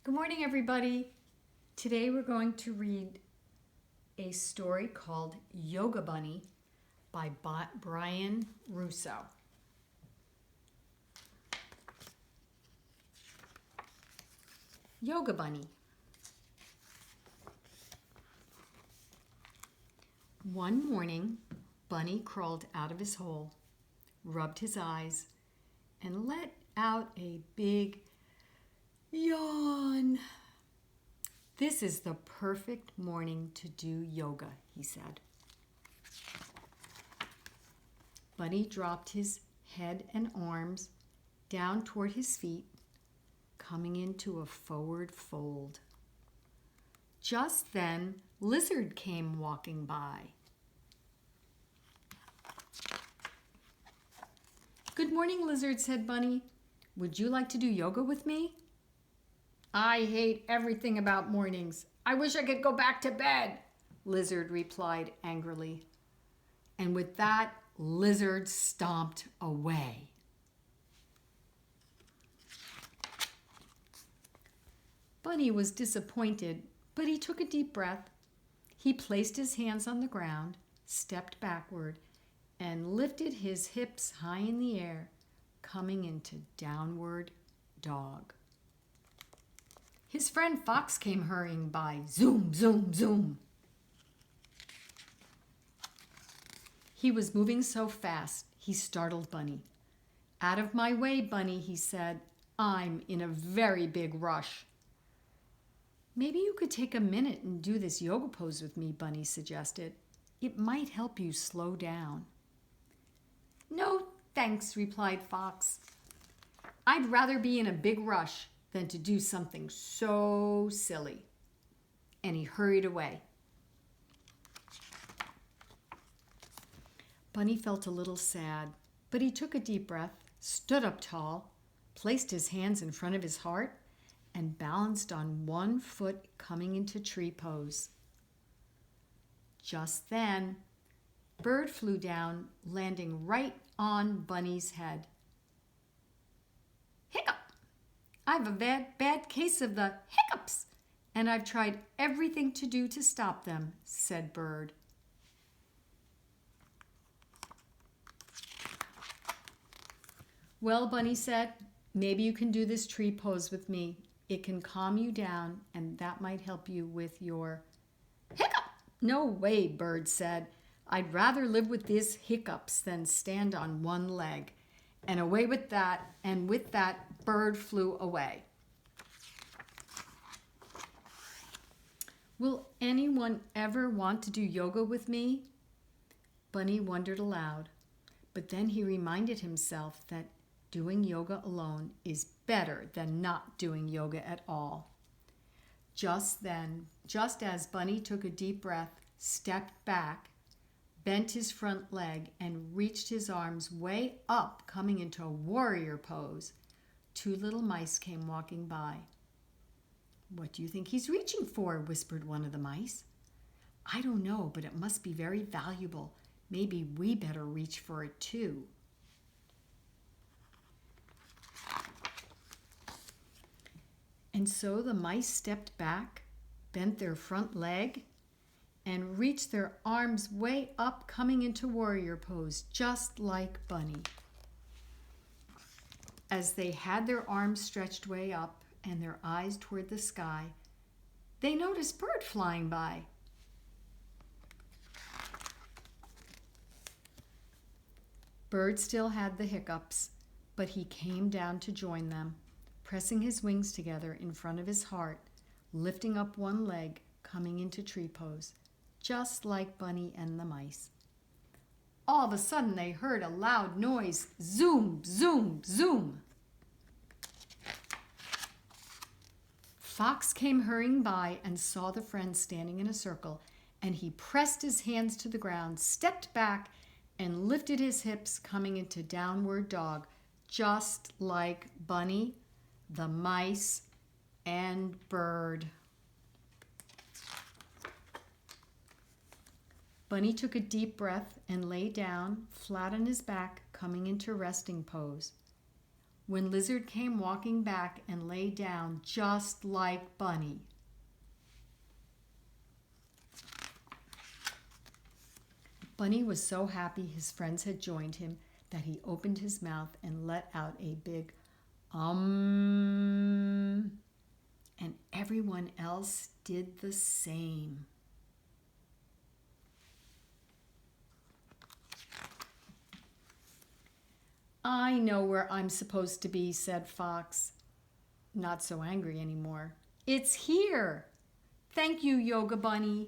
Good morning, everybody. Today we're going to read a story called Yoga Bunny by Brian Russo. Yoga Bunny. One morning, Bunny crawled out of his hole, rubbed his eyes, and let out a big yawn. This is the perfect morning to do yoga, he said. Bunny dropped his head and arms down toward his feet, coming into a forward fold. Just then, Lizard came walking by. Good morning, Lizard, said Bunny. Would you like to do yoga with me? I hate everything about mornings. I wish I could go back to bed, Lizard replied angrily. And with that, Lizard stomped away. Bunny was disappointed, but he took a deep breath. He placed his hands on the ground, stepped backward, and lifted his hips high in the air, coming into downward dog. His friend Fox came hurrying by. Zoom, zoom, zoom. He was moving so fast, he startled Bunny. Out of my way, Bunny, he said. I'm in a very big rush. Maybe you could take a minute and do this yoga pose with me, Bunny suggested. It might help you slow down. No, thanks, replied Fox. I'd rather be in a big rush than to do something so silly. And he hurried away. Bunny felt a little sad, but he took a deep breath, stood up tall, placed his hands in front of his heart, and balanced on one foot coming into tree pose. Just then, Bird flew down, landing right on Bunny's head. Hiccup! I have a bad case of the hiccups, and I've tried everything to do to stop them, said Bird. Well, Bunny said, maybe you can do this tree pose with me. It can calm you down, and that might help you with your hiccup. No way, Bird said. I'd rather live with these hiccups than stand on one leg. And away with that, and with that, Bird flew away. Will anyone ever want to do yoga with me? Bunny wondered aloud, but then he reminded himself that doing yoga alone is better than not doing yoga at all. Just then, just as Bunny took a deep breath, stepped back, bent his front leg, and reached his arms way up, coming into a warrior pose, two little mice came walking by. What do you think he's reaching for? Whispered one of the mice. I don't know, but it must be very valuable. Maybe we better reach for it too. And so the mice stepped back, bent their front leg, and reached their arms way up, coming into warrior pose, just like Bunny. As they had their arms stretched way up and their eyes toward the sky, they noticed Bird flying by. Bird still had the hiccups, but he came down to join them, pressing his wings together in front of his heart, lifting up one leg, coming into tree pose, just like Bunny and the mice. All of a sudden, they heard a loud noise. Zoom, zoom, zoom. Fox came hurrying by and saw the friends standing in a circle, and he pressed his hands to the ground, stepped back, and lifted his hips, coming into downward dog, just like Bunny, the mice, and Bird. Bunny took a deep breath and lay down, flat on his back, coming into resting pose. when Lizard came walking back and lay down just like Bunny. Bunny was so happy his friends had joined him that he opened his mouth and let out a big and everyone else did the same. I know where I'm supposed to be, said Fox, not so angry anymore. It's here. Thank you, Yoga Bunny.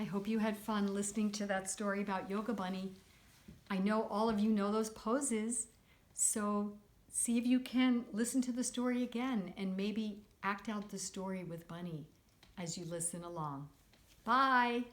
I hope you had fun listening to that story about Yoga Bunny. I know all of you know those poses, so see if you can listen to the story again and maybe act out the story with Bunny as you listen along. Bye!